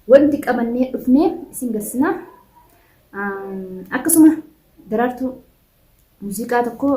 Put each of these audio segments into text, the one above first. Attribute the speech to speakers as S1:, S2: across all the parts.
S1: wanti qabannee dhufnee isin garsiisna. Akkasuma daraartuu muuziqaa tokko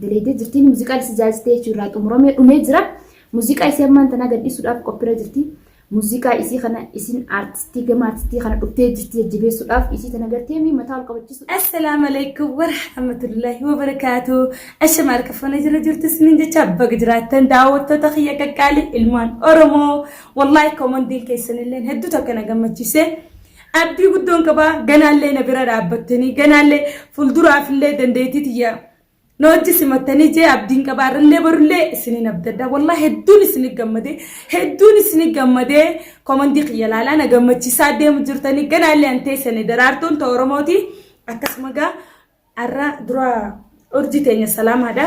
S1: daleedee jirtiin muuziqaa isii jaajitee jirraa xumuramee dhumee jira. Muuziqaa isii ammaan tanaa gadhiisuudhaaf qophiirra jirti. Muuziqaa isii kana isin artistii gama artistii kana dhuftee jirti jajjabeessuudhaaf isii tana gartee mi mataa ol qabachiisu.
S2: Assalaamu alaykum wa rahmatullahi wa barakaatuh. Ashama arkafana jirtu sinin jecha bag jiraatan daawwattoota xiyya qaqqaalii ilmaan Oromoo wallahi komandiin keessan illee hedduu tokko na gammachiise. Abdii guddoon qaba ganaallee na bira dhaabbattanii ganaallee fuulduraaf illee dandeettii Nooti simatanii je abdiin qabaarallee barullee isinin abdadda wallahi hedduun isini gammade komandii xiyalala na gammachiisaa deemu jirtanii ganaallee anteessanii daraartuun ta Oromooti akkasuma gaa arra dura urjii teenya salaamaadha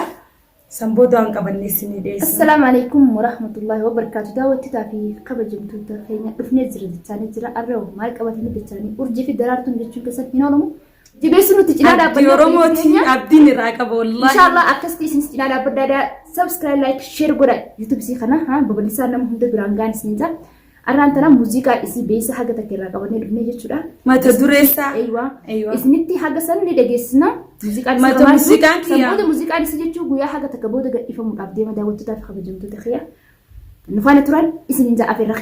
S2: sanboodaan qabannee isini deessa.
S1: Assalaamu alaykum wa rahmatullahi wa barakaatuh. Daawwattoota fi kabajamtoota keenya dhufnee jira arra maal qabatanii jechaanii urjii fi daraartuun jechuun keessatti hin oolamu. Jibeessu nuti cinaa dhaabbannee
S2: Oromooti abdiin irraa qaba wallahi.
S1: Inshallah akkasitti isin cinaa dhaabbaddaa subscribe like share godha YouTube isii kana babal'isaa nama hunda biraan gaan isin jaa. Arraan tana muuziqaa isii beeysa haga takka irraa qabannee dhufnee jechuudha.
S2: Mata dureessaa.
S1: Aywa. Isinitti haga san ni dhageessina. Muuziqaan
S2: mata muuziqaan kiyya.
S1: Muuziqaan isii jechuun guyyaa haga takka booda gadhiifamuudhaaf deema daawwattootaa fi kabajamtoota kiyya. Nufana turan isin jaa afeerra.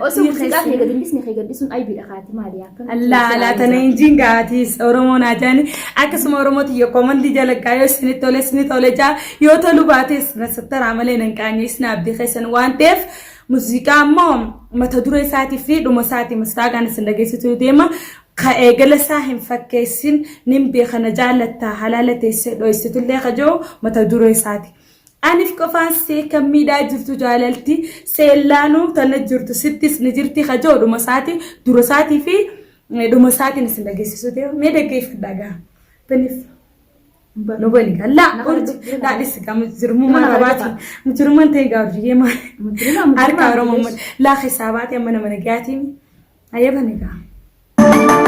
S1: Osoo muuziqaa fi gadhiisni gadhiisuun aybiidha kaati maali akka.
S2: Allah la tana injin gaatis Oromoo naajani akkasuma Oromooti yoo komandi jalaqaa yoo isin tole jaa yoo tolu baates nasattara malee nan qaanye isin abdii keessan waan ta'eef muuziqaa ammoo mata duree isaatii fi dhuma isaatii mastaagaan isin dhageessitu deema. Ka eegala isaa hin fakkeessin nin beekana jaalattaa halaala teessee dho'isitullee kajoo mata duree isaati. Anif qofaan see kan miidhaa jirtu jaalalti seellaanuu tana jirtu sittis ni jirti kajoo dhuma isaatii dura isaatii fi dhuma isaatiin isin dhageessisu deema. Mee dhaggeeffadhaa gaa. Baniif. Nobani galla urji daadhis gam jirmuma qabaati mujirman ta'e gaa urji yeema harka Oromoo la xisaabaati amma nama nagaati ayabani gaa.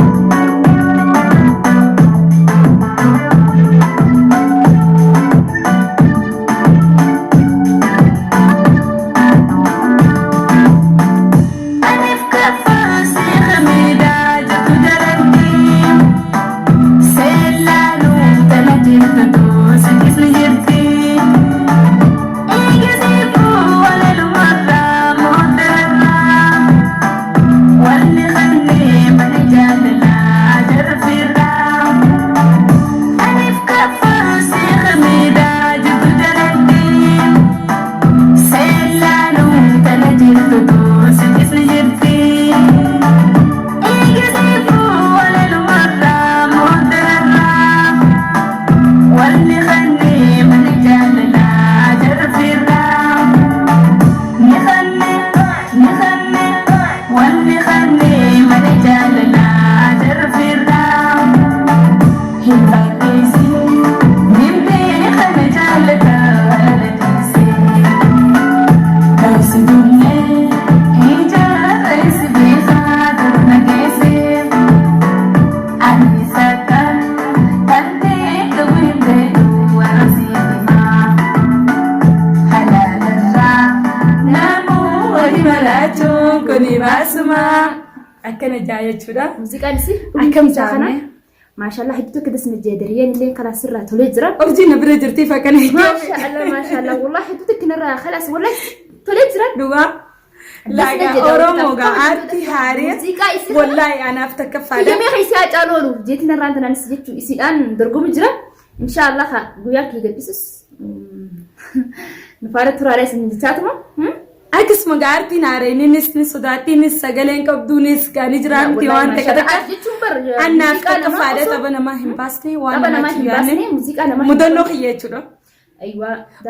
S2: Akkana jaayachuudha.
S1: Muuziqaan isii akkam jaana. Maashaallah hedduu akka dasna jeedariyan illee karaa sirraa tolee jira.
S2: Urjii na bira jirtii fakkana.
S1: Maashaallah wallahi hedduu takka narraa khalaas wallahi tolee jira.
S2: Dhugaa. Laaga Oromoo gaa aartii haaree wallahi anaaf takka faada.
S1: Yemee keessaa caaloolu jeetiin narraan tanaanis jechuun isiidhaan dorgomu jira. Inshallah guyyaa kee gadhiisus. Nufaara turaadha isin jechaatuma.
S2: Akkasuma gaartiin haareenis ni sodaatiinis sagaleen qabduunis gaanii jiraanti waan ta'e annaaf takka faada tapha namaa hin baasne waan namatti yaadne mudannoo kiyya jechuudha.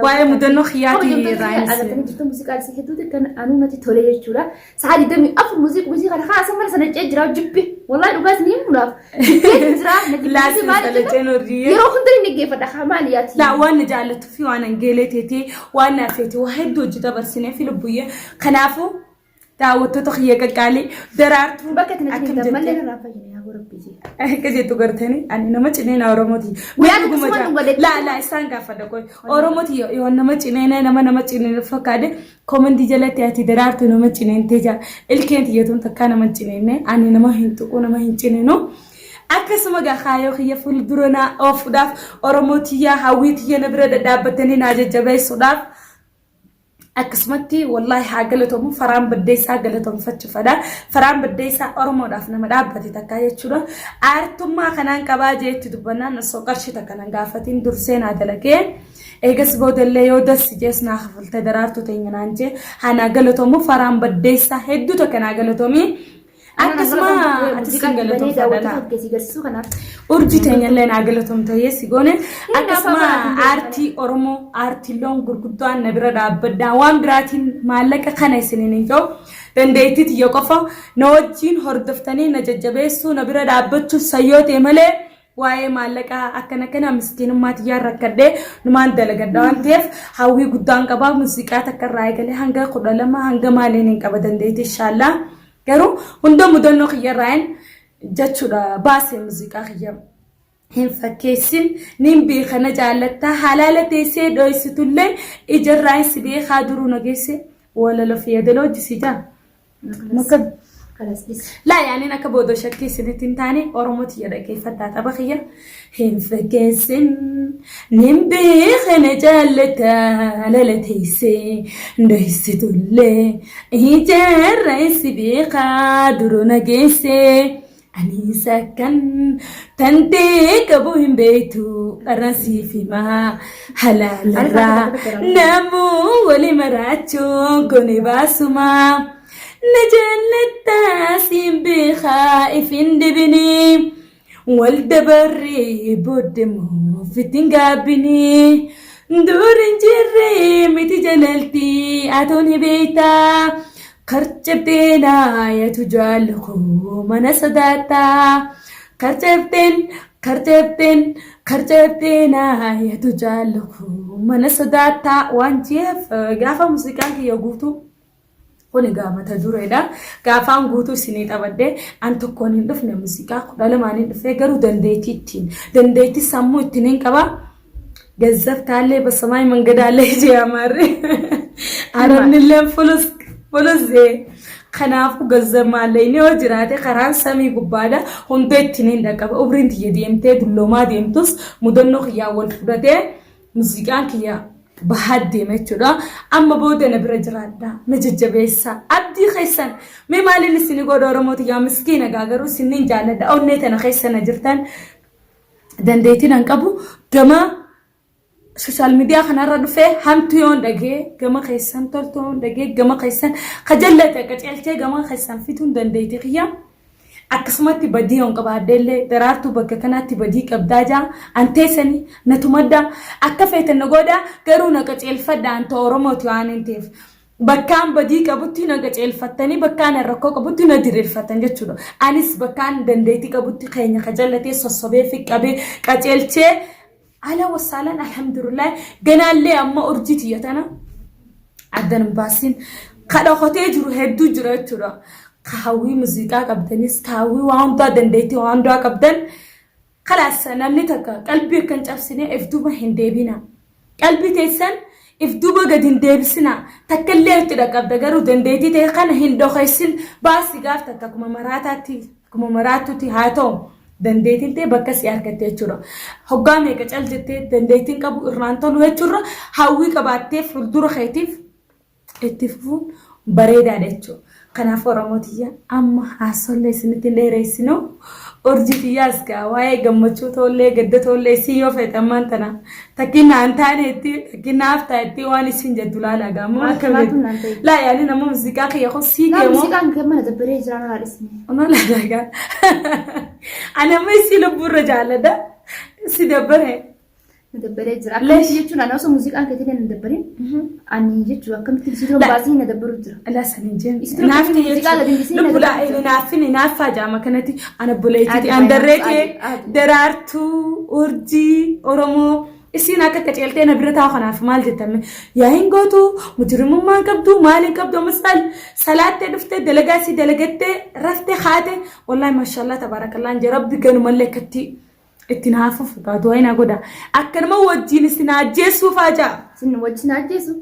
S2: Waa'ee mudannoo kiyyaatii raayinsi.
S1: Agartanii jirtu muuziqaa isii hedduuti kan anuu natti tole jechuudha. Sa'a 24 muuziqaa kana haasaa mala sana cee jira jibbi. Wallahi dhugaas ni munaaf. Jira
S2: laasii salacheen hojii.
S1: Yeroo hundi ni geeffadha hamaan yaati.
S2: La waan jaallattu fi waan angeelee teetee waan naafeeti waa hedduu hojii dabarsinee fi lubbuyyee kanaafuu daawwattoota kiyya qaqqaalii daraartuu
S1: Bakka kanatti
S2: akkam
S1: malee
S2: jettee
S1: irraa fayyadamee haa gorabbiisi.
S2: akka jettu gartanii ani nama cineenaa Oromooti.
S1: Guyyaa tokko suma
S2: Laa isaan gaafadha qoy Oromooti yoo nama cineenaa nama cineen fakkaate koomandii jalatti ati daraartuu nama cineentee jaa ilkeen tiyyatuun takkaa nama cineenne ani nama hin tuqu nama hin cineenu. Akkasuma gaakaayoo kiyya fuuldura naa oofuudhaaf Oromootiyyaa hawwiitiyya na bira dhadhaabbatanii naa jajjabeessuudhaaf akkasumatti wallaahi haa galatoomuu faraan baddeessaa galatoomfachuufadha. Faraan baddeessaa Oromoodhaaf nama dhaabbate takkaa jechuudha. Aartummaa kanaan qabaa jeetti dubbannaan osoo qarshii takka nan gaafatiin dursee naa dalagee eegas boodallee yoo dassi jees naa hafalte daraartuu teenya naan jee haa naa galatoomuu faraan baddeessaa hedduu takka naa galatoomii. Akkasuma ati singalatoomfadha. Urjii teenyallee naa galatoomtayee si goone akkasuma aartii Oromoo aartii loon gurguddaan na bira dhaabbaddaa waan biraatiin maallaqa kana isiniin hin jiru dandeettii tiyya qofa na wajjiin hordoftanii na jajjabeessuu na bira dhaabbachuu sayyoo ta'e malee waa'ee maallaqaa akkana miskiinummaa tiyyaan rakkadhee numaan dalagadha waan ta'eef hawwii guddaan qabaa muuziqaa takka irraa eegalee hanga 12 hanga maaliin hin qaba dandeettii inshaallah. Garuu hunda mudannoo kiyyarraan jechuudha baasee muuziqaa kiyya hin fakkeessin nin beekana jaallatta halaala teessee dho'isitullee ijarraan si beekaa duruu nageesse walala fayyadaloo jisiitaa. Laa yaaniin akka boodoo shakkii isinitti hin taane Oromooti jedha keeffadhaa tapha kiyya hin fakkeessin nin beekana jaallatta halaala teessee dho'isitullee ijarraan si beekaa duruu nageesse. Anisa kan tante qabu hin beektu arrasiif himaa halaalarraa namuu wali maraachuun kuni baasuma na jaallattaa siin beekaa ifin dibini wal dabarree booddemoo fittiin gaabbini durin jirree miti jalaltii atoon beektaa. Karchapteena yatu jaalku mana sadaata karchapteena yatu jaalku mana sadaata waan jeef gaafa muuziqaan kiyya guutuu kuni gaamata dureedha gaafaan guutuu isinii qabadde an tokkoon hin dhufne muuziqaa 12 hin dhufee garuu dandeettii sammuu ittiin hin qaba gazzaf taallee basamaay mangadaallee ji'amarre arabnillee fulus Polosee kanaafu gazzamaallee inni yoo jiraate karaan samii gubbaadha hunda ittiin hin dhaqqaba umriin tiyya deemtee dulloomaa deemtus mudannoo kiyyaa wal fudhatee muuziqaan kiyya bahaa deema jechuudha. Amma booda na bira jiraadha na jajjabeessa abdii keessan mee maaliin isin godha Oromoo tiyyaa miskiina garuu isiniin jaalladha onnee tana keessa na jirtan dandeettiin an qabu gama. Social media kanarra dhufee hamtu yoon dhagee gama keessan toltu yoon dhagee gama keessan kajallate qaceelchee gama keessan fituun dandeettii kiyya akkasumatti badii yoon qabaaddeellee daraartuu bakka kanaatti badii qabdaa jaa anteessanii natumadda akka feetan na godha garuu na qaceelfadha anta Oromooti waan hin ta'eef bakkaan badii qabutti na qaceelfattanii bakkaan rakkoo qabutti na diriirfattan jechuudha anis bakkaan dandeettii qabutti keenya kajallatee sossobee fi qabee qaceelchee. Ala wasaalan alhamdulillah ganaallee amma urjii tiyyatana addan baasin kadha hotee jiru hedduu jira jechuudha. Kaawwii muuziqaa qabdanis kaawwii waan hundaa dandeettii waan hundaa qabdan kalaas namni takka qalbii akkan cabsine if duuba hin deebina. Qalbii teessan if duuba gadi hin deebisina takkallee itti dhaqqabda garuu dandeettii ta'e kana hin dhokeessin baasi gaaf takka kuma maraatutti haa ta'u. Dandeettiin ta'e bakka si argatte jechuudha. Hoggaa meeqa cal jettee dandeettiin qabu irraan tolu jechuudha. Hawwii qabaattee fuuldura keetiif itti fufuun bareedaadha jechuudha. Kanaaf Oromootiyya amma haasollee isinitti hin dheereessinu. Urjitiyyaas gaa waa'ee gammachuu tollee gadda tollee isin yoo feetammaan tana takkinna an taaneetti takkinnaaf taa'etti waan isin jettu laala gaammoo akka beeku. Laa yaali nama muuziqaa kiyya kun sii deemoo.
S1: Muuziqaan kan mana dabbaree jiraan olaadhisne.
S2: Ono laala gaa. Ani amma isii lubbuurra jaalladha. Si dabbaree.
S1: Dabbaree jira. Akkamitti jechuun ani osoo muuziqaan keetii na dabbarin ani jechuun akkamitti ibsituu baasii na dabbaru jira.
S2: Laasan hin jennu. Naafni jechuun lubbulaa naafni naafaa jaama kanatti ana buleetii an darreetee daraartuu urjii Oromoo إسينا كتجلتنا برتا خنا في مال جتم يا هنقطو مجرم ما كبدو مالي كبدو مسأل صلاة دفت دلقاسي دلقت رفت خاته والله ما شاء الله تبارك الله إن ربي كانوا ملكتي اتنافف بعدو هنا قدا أكن ما وجين سناجسو فاجا
S1: سناجسو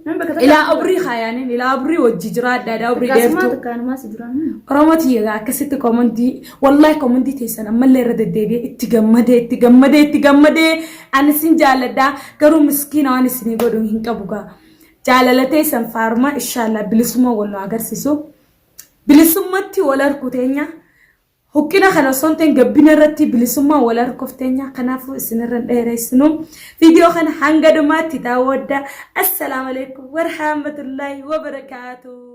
S2: إلى أبري خياني إلى أبري وججرات دا أبري
S1: دفتو كان ما سدران
S2: رمتي يا كست كومندي والله كومندي تيسنا ملي رد الدبي اتجمدي أنا سنجالدا كرو مسكين أنا سني قدو هنك بوجا جاللتي سنفارما إن شاء الله بلسمة ولا أجر سيسو بلسمة تي ولا ركوتينيا هكذا خنا صنتين جبنا رتي بلسمة ولا ركوتينيا خنافو سنرن إيريسنو فيديو خنا حنقدو ما تتاودا السلام عليكم ورحمة الله وبركاته.